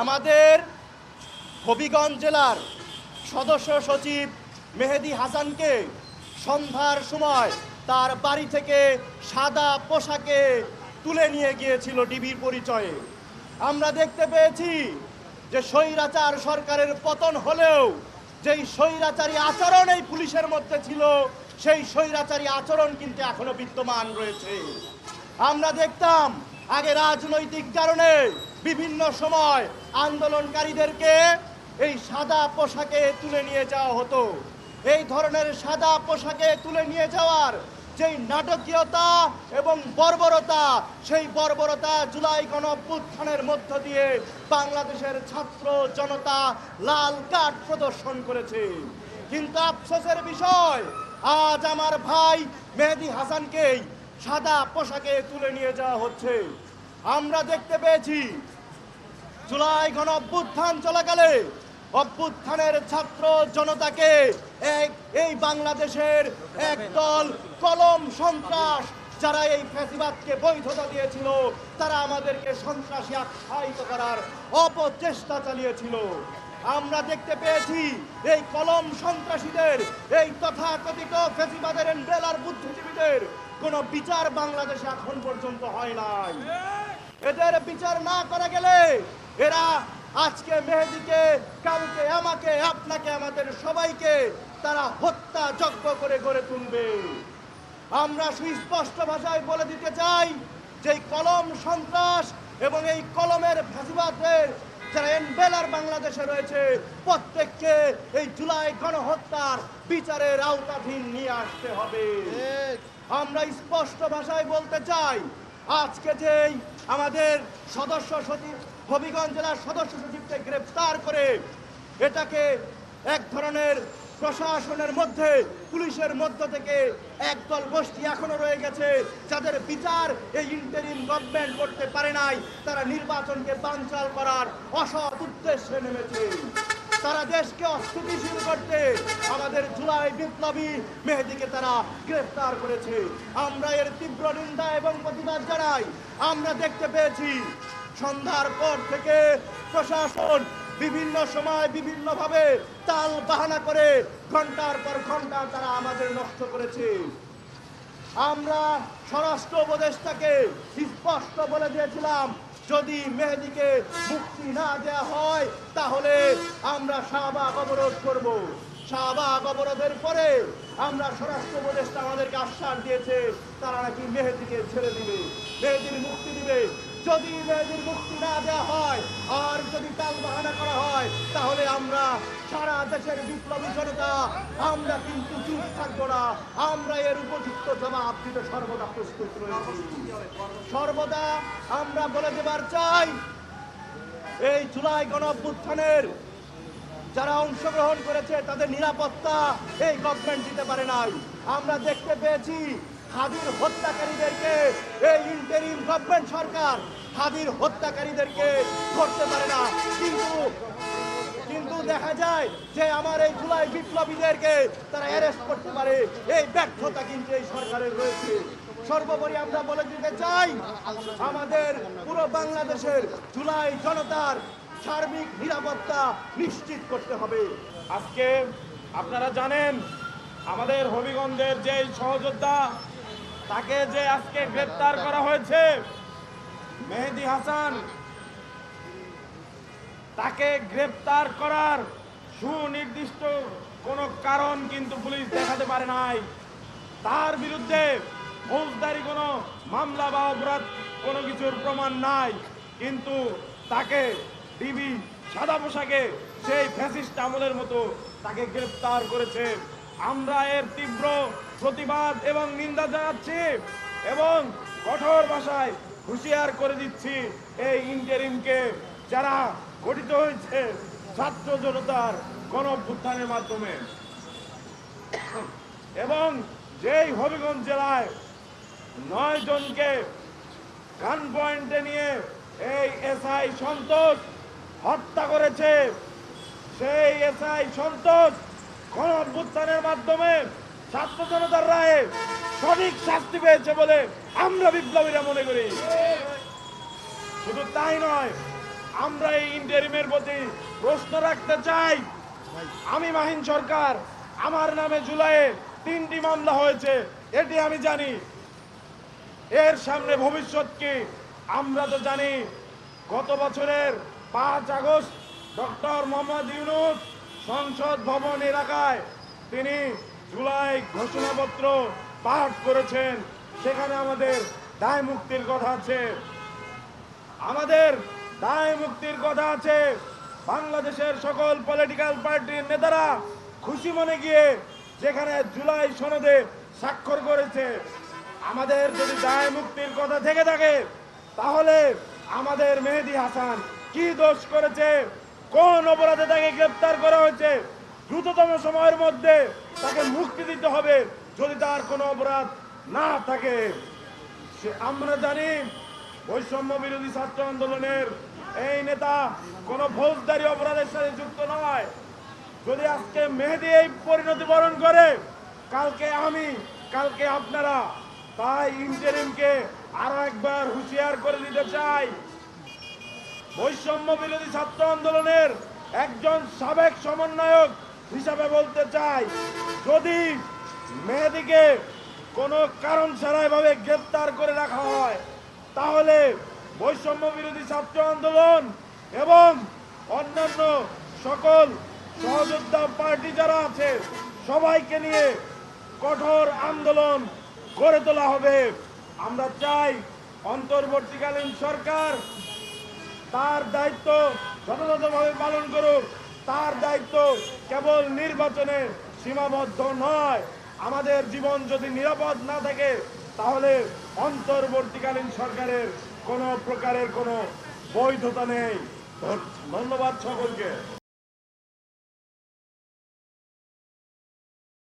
আমাদের হবিগঞ্জ জেলার সদস্য সচিব মেহেদী হাসানকে সন্ধ্যার সময় তার বাড়ি থেকে সাদা পোশাকে তুলে নিয়ে গিয়েছিল ডিবির পরিচয়ে। আমরা দেখতে পেয়েছি যে স্বৈরাচার সরকারের পতন হলেও যেই স্বৈরাচারী আচরণ এই পুলিশের মধ্যে ছিল, সেই স্বৈরাচারী আচরণ কিন্তু এখনো বিদ্যমান রয়েছে। আমরা দেখতাম আগে রাজনৈতিক কারণে বিভিন্ন সময় আন্দোলনকারীদেরকে এই সাদা পোশাকে তুলে নিয়ে যাওয়া হতো। এই ধরনের সাদা পোশাকে তুলে নিয়ে যাওয়ার যেই নাটকীয়তা এবং বর্বরতা, সেই বর্বরতা জুলাই গণঅভ্যুত্থানের মধ্য দিয়ে বাংলাদেশের ছাত্র জনতা লাল কার্ড প্রদর্শন করেছে। কিন্তু আফসোসের বিষয়, আজ আমার ভাই মেহেদী হাসানকেই সাদা পোশাকে তুলে নিয়ে যাওয়া হচ্ছে। আমরা দেখতে পেয়েছি জুলাই গণঅভ্যুত্থান চলাকালে অভ্যুত্থানের ছাত্র জনতাকে এই বাংলাদেশের একদল কলম সন্ত্রাস, যারা এই ফ্যাসিবাদকে বৈধতা দিয়েছিল, তারা আমাদেরকে সন্ত্রাসী আখ্যায়িত করার অপচেষ্টা চালিয়েছিল। আমরা দেখতে পেয়েছি এই কলম সন্ত্রাসীদের, এই তথাকথিত ফ্যাসিবাদের এনবেলার বুদ্ধিজীবীদের কোনো বিচার বাংলাদেশে এখন পর্যন্ত হয় নাই। এদের বিচার না করা গেলে এরা আজকে মেহেদীকে, কালকে আমাকে, আপনাকে, আমাদের সবাইকে তারা হত্যা যজ্ঞ করে গড়ে তুলবে। আমরা সুস্পষ্ট ভাষায় বলে দিতে চাই যে কলম সন্ত্রাস এবং এই কলমের ফ্যাসিবাদের যারা এনবেলার বাংলাদেশে রয়েছে, প্রত্যেককে এই জুলাই গণহত্যার বিচারের আওতাধীন নিয়ে আসতে হবে। আমরা স্পষ্ট ভাষায় বলতে চাই, আজকে যেই আমাদের সদস্য সচিব, হবিগঞ্জ জেলার সদস্য সচিবকে গ্রেফতার করে, এটাকে এক ধরনের প্রশাসনের মধ্যে, পুলিশের মধ্য থেকে একদল গোষ্ঠী এখনো রয়ে গেছে, যাদের বিচার এই ইন্টারিম গভর্নমেন্ট করতে পারে নাই। তারা নির্বাচনকে বানচাল করার অসৎ উদ্দেশ্যে নেমেছে। তারা দেশকে অস্থিতিশীল করতে আমাদের জুলাই বিপ্লবী মেহেদীকে তারা গ্রেফতার করেছে। আমরা এর তীব্র নিন্দা এবং প্রতিবাদ জানাই। আমরা দেখতে পেয়েছি সন্ধ্যার পর থেকে প্রশাসন বিভিন্ন সময় বিভিন্নভাবে তাল বাহানা করে ঘন্টার পর ঘন্টা তারা আমাদের নষ্ট করেছে। আমরা স্বরাষ্ট্র উপদেষ্টাকে স্পষ্ট বলে দিয়েছিলাম, যদি মেহেদীকে মুক্তি না দেওয়া হয় তাহলে আমরা শাহবাগ অবরোধ করব। শাহবাগ অবরোধের পরে আমরা স্বরাষ্ট্র উপদেষ্টা আমাদেরকে আশ্বাস দিয়েছে তারা নাকি মেহেদীকে ছেড়ে দিবে, মেহেদীর মুক্তি দিবে। যদি মেহেদীর মুক্তি না দেওয়া হয় আর যদি টালবাহানা করা হয়, তাহলে আমরা সারা দেশের বিপ্লবী জনতা আমরা কিন্তু চুপ থাকবো না। আমরা এর উপযুক্ত জবাব দিতে সর্বদা প্রস্তুত রয়েছি। সর্বদা আমরা বলে দেবার চাই, এই জুলাই গণঅভ্যুত্থানের যারা অংশগ্রহণ করেছে তাদের নিরাপত্তা এই গভর্নমেন্ট দিতে পারে নাই। আমরা দেখতে পেয়েছি হাদির হত্যাকারীদেরকে এই ইন্টারিম গভর্নমেন্ট সরকার হাদির হত্যাকারীদেরকে ধরতে পারে না, কিন্তু দেখা যায় যে আমার এই জুলাই বিপ্লবীদেরকে তারা অ্যারেস্ট করতে পারে। এই ব্যর্থতা কিন্তু এই সরকারের রয়েছে। সর্বোপরি আমরা বলে দিতে চাই, আমাদের পুরো বাংলাদেশের জুলাই জনতার সার্বিক নিরাপত্তা নিশ্চিত করতে হবে। আজকে আপনারা জানেন আমাদের হবিগঞ্জের যে সহযোদ্ধা, তাকে যে আজকে গ্রেফতার করা হয়েছে মেহেদী হাসান, তাকে গ্রেফতার করার সুনির্দিষ্ট কোনো কারণ কিন্তু পুলিশ দেখাতে পারে নাই। তার বিরুদ্ধে ফৌজদারি কোনো মামলা বা অপরাধ কোনো কিছুর প্রমাণ নাই, কিন্তু তাকে ডিবি সাদা পোশাকে সেই ফ্যাসিস্ট আমলের মতো তাকে গ্রেফতার করেছে। আমরা এর তীব্র প্রতিবাদ এবং নিন্দা জানাচ্ছি এবং কঠোর ভাষায় হুঁশিয়ার করে দিচ্ছি এই ইন্টারিমকে, যারা গঠিত হয়েছে ছাত্র জনতার গণঅভ্যুত্থানের মাধ্যমে, এবং যেই হবিগঞ্জ জেলায় 9 জনকে গান পয়েন্টে নিয়ে এই এসআই সন্তোষ হত্যা করেছে, সেই এসআই সন্তোষ গণঅভ্যুত্থানের মাধ্যমে ছাত্র জনতার রায়ে সঠিক শাস্তি পেয়েছে বলে আমরা বিপ্লবীরা মনে করি। শুধু তাই নয়, আমরা এই ইন্টারিমের প্রতি প্রশ্ন রাখতে চাই। আমি মাহিন সরকার, আমার নামে জুলাইয়ে 3টি মামলা হয়েছে, এটি আমি জানি। এর সামনে ভবিষ্যৎ কি আমরা তো জানি। গত বছরের 5 আগস্ট ডক্টর মোহাম্মদ ইউনূস সংসদ ভবন এলাকায় তিনি জুলাই ঘোষণাপত্র পাঠ করেছেন। সেখানে আমাদের দায় মুক্তির কথা আছে, আমাদের দায় মুক্তির কথা আছে। বাংলাদেশের সকল পলিটিক্যাল পার্টির নেতারা খুশি মনে গিয়ে যেখানে জুলাই সনদে স্বাক্ষর করেছে। আমাদের যদি দায় মুক্তির কথা থেকে থাকে, তাহলে আমাদের মেহেদী হাসান কি দোষ করেছে, কোন অপরাধে তাকে গ্রেফতার করা হয়েছে, দ্রুততম সময়ের মধ্যে তাকে মুক্তি দিতে হবে যদি তার কোনো অপরাধ না থাকে। আমরা জানি বৈষম্য বিরোধী ছাত্র আন্দোলনের এই নেতা কোনো ফৌজদারি অপরাধের সাথে যুক্ত নয়। যদি আজকে মেহেদী এই পরিণতি বরণ করে, কালকে আমি, কালকে আপনারা, তাই ইন্টারিমকে আরো একবার হুঁশিয়ার করে দিতে চাই। বৈষম্য বিরোধী ছাত্র আন্দোলনের একজন সাবেক সমন্বয়ক হিসাবে বলতে চাই, যদি মেহেদীকে কোনো কারণ ছাড়া এভাবে গ্রেফতার করে রাখা হয়, তাহলে বৈষম্য বিরোধী ছাত্র আন্দোলন এবং অন্যান্য সকল সহযোদ্ধা পার্টি যারা আছে সবাইকে নিয়ে কঠোর আন্দোলন গড়ে তোলা হবে। আমরা চাই অন্তর্বর্তীকালীন সরকার তার দায়িত্ব যথাযথভাবে পালন করুক। তার দায়িত্ব কেবল নির্বাচনে সীমাবদ্ধ নয়। আমাদের জীবন যদি নিরাপদ না থাকে, তাহলে অন্তর্বর্তীকালীন সরকারের কোনো প্রকারের কোনো বৈধতা নেই। ধন্যবাদ সকলকে।